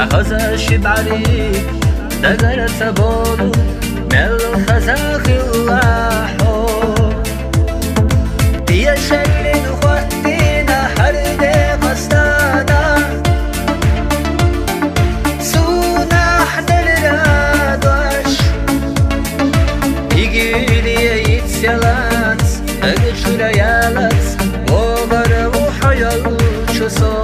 أخذش بعريك دقر سبولو مل خزاق اللحو دي شلين خواتينا حرد قصدانا سونا حدر رادوش إيجيلي يتسيالات أغشر يالات وغر وحيال شسو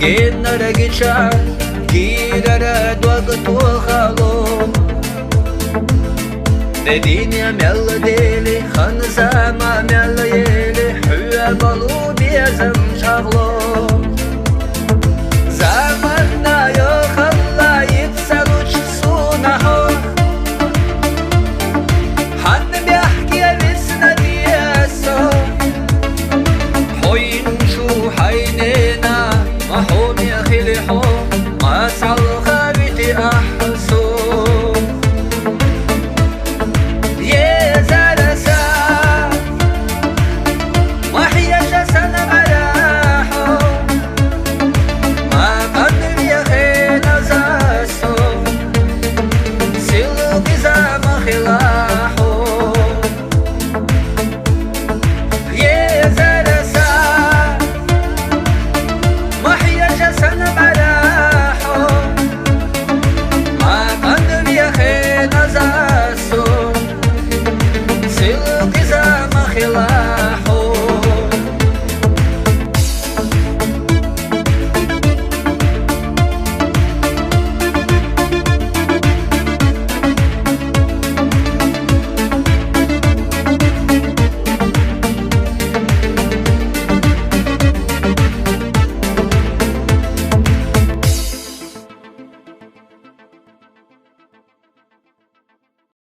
Геннара гича, кирара дуагат уахало Дединя мяла дели, ханзама мяла ели Хуя балу биязам шагло Заманна йохалла ипсалуч сунахо Хан бяхки ависна диасо Хоин шу хайнена محوم يا خلي حوم ما